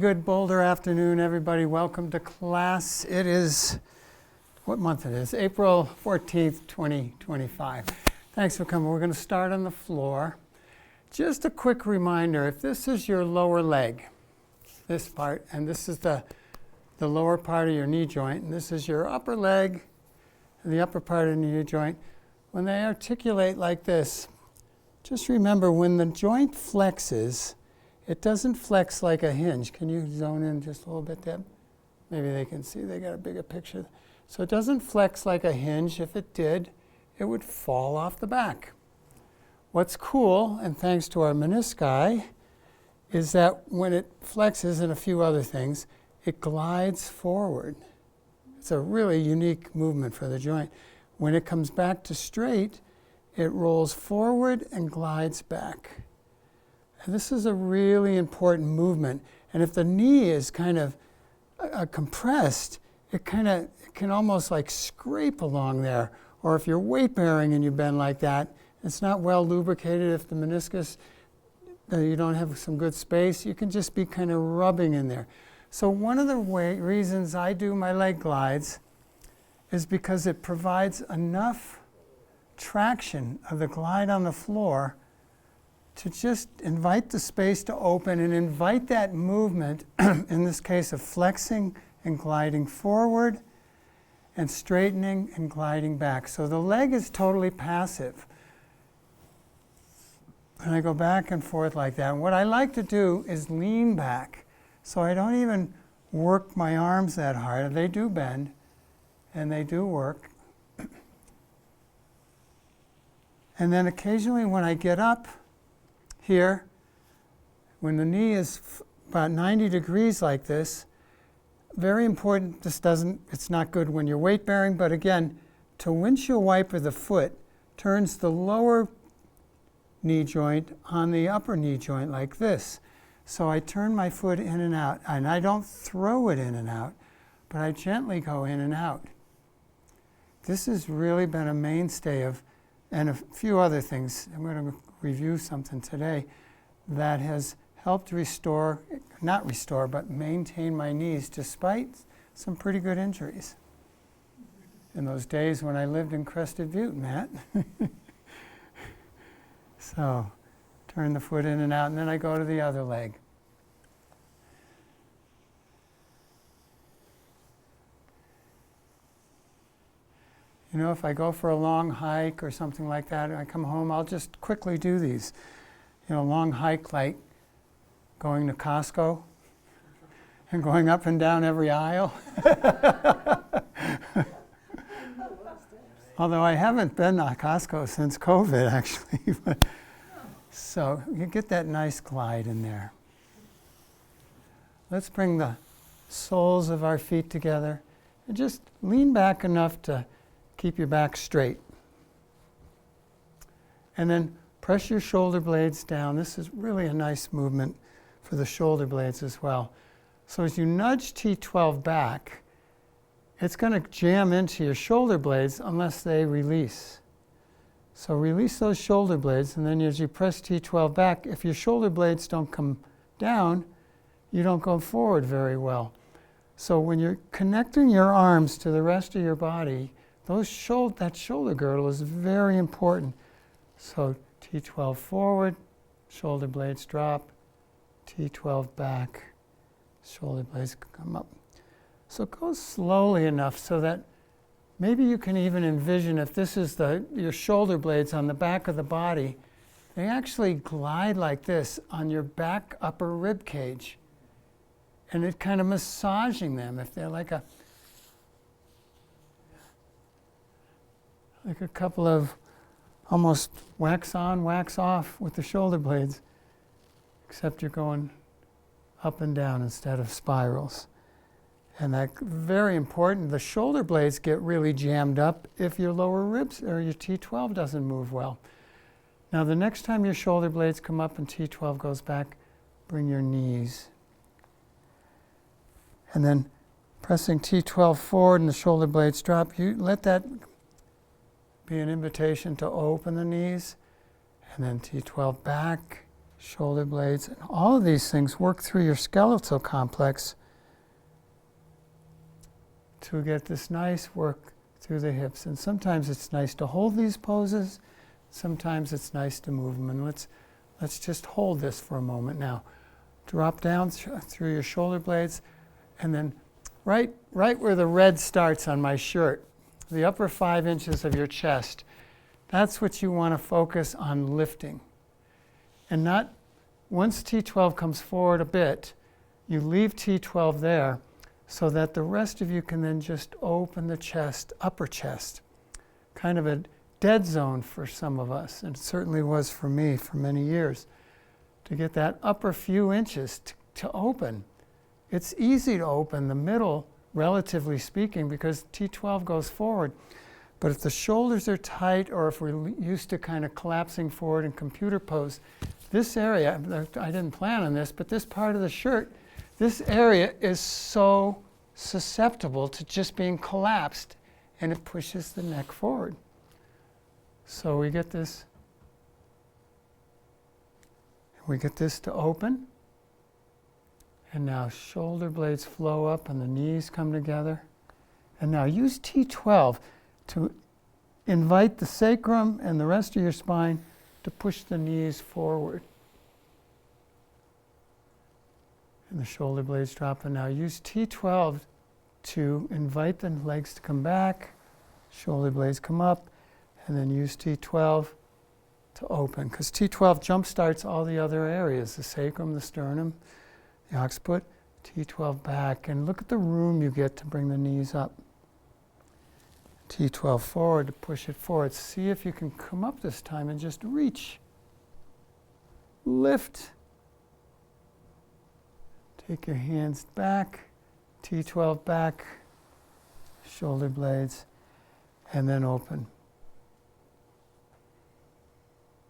Good Boulder afternoon, everybody. Welcome to class. It is, what month it is? April 14th, 2025. Thanks for coming. We're going to start on the floor. Just a quick reminder, if this is your lower leg, this part, and this is the lower part of your knee joint, and this is your upper leg, and the upper part of the knee joint, when they articulate like this, just remember when the joint flexes, it doesn't flex like a hinge. Can you zone in just a little bit, Deb? Maybe they can see. They got a bigger picture. So it doesn't flex like a hinge. If it did, it would fall off the back. What's cool, and thanks to our menisci, is that when it flexes and a few other things, it glides forward. It's a really unique movement for the joint. When it comes back to straight, it rolls forward and glides back. And this is a really important movement. And if the knee is kind of compressed, it can almost like scrape along there. Or if you're weight bearing and you bend like that, it's not well lubricated. If the meniscus, you don't have some good space, you can just be kind of rubbing in there. So one of the reasons I do my leg glides is because it provides enough traction of the glide on the floor to just invite the space to open and invite that movement, in this case of flexing and gliding forward and straightening and gliding back. So the leg is totally passive. And I go back and forth like that. And what I like to do is lean back. So I don't even work my arms that hard. They do bend and they do work. And then occasionally when I get up here, when the knee is about 90 degrees like this, very important, it's not good when you're weight bearing, but again, to windshield wiper the foot turns the lower knee joint on the upper knee joint like this. So I turn my foot in and out, and I don't throw it in and out, but I gently go in and out. This has really been a mainstay of, and a few other things. I'm going to review something today that has helped not restore, but maintain my knees despite some pretty good injuries. In those days when I lived in Crested Butte, Matt. So, turn the foot in and out, and then I go to the other leg. You know, if I go for a long hike or something like that, and I come home, I'll just quickly do these. You know, long hike like going to Costco and going up and down every aisle. Although I haven't been to Costco since COVID, actually. So you get that nice glide in there. Let's bring the soles of our feet together and just lean back enough to keep your back straight. And then press your shoulder blades down. This is really a nice movement for the shoulder blades as well. So as you nudge T12 back, it's going to jam into your shoulder blades unless they release. So release those shoulder blades, and then as you press T12 back, if your shoulder blades don't come down, you don't go forward very well. So when you're connecting your arms to the rest of your body, that shoulder girdle is very important. So T12 forward, shoulder blades drop, T12 back, shoulder blades come up. So go slowly enough so that maybe you can even envision if this is your shoulder blades on the back of the body, they actually glide like this on your back upper rib cage. And it kind of massaging them if they're like a couple of almost wax on, wax off with the shoulder blades, except you're going up and down instead of spirals. And that's very important. The shoulder blades get really jammed up if your lower ribs or your T12 doesn't move well. Now the next time your shoulder blades come up and T12 goes back, bring your knees. And then pressing T12 forward and the shoulder blades drop, you let that be an invitation to open the knees, and then T12 back shoulder blades, and all of these things work through your skeletal complex to get this nice work through the hips. And sometimes it's nice to hold these poses, sometimes it's nice to move them. And let's just hold this for a moment now. Drop down through your shoulder blades, and then right where the red starts on my shirt, the upper 5 inches of your chest, that's what you want to focus on lifting. And not, once T12 comes forward a bit, you leave T12 there so that the rest of you can then just open the chest, upper chest. Kind of a dead zone for some of us, and it certainly was for me for many years, to get that upper few inches to open. It's easy to open the middle, relatively speaking, because T12 goes forward. But if the shoulders are tight, or if we're used to kind of collapsing forward in computer pose, this area, I didn't plan on this, but this part of the shirt, this area is so susceptible to just being collapsed, and it pushes the neck forward. So we get this to open, and now shoulder blades flow up and the knees come together. And now use T12 to invite the sacrum and the rest of your spine to push the knees forward. And the shoulder blades drop, and now use T12 to invite the legs to come back, shoulder blades come up, and then use T12 to open, because T12 jump starts all the other areas, the sacrum, the sternum, the occiput. T12 back, and look at the room you get to bring the knees up. T12 forward to push it forward. See if you can come up this time and just reach. Lift. Take your hands back, T12 back, shoulder blades, and then open.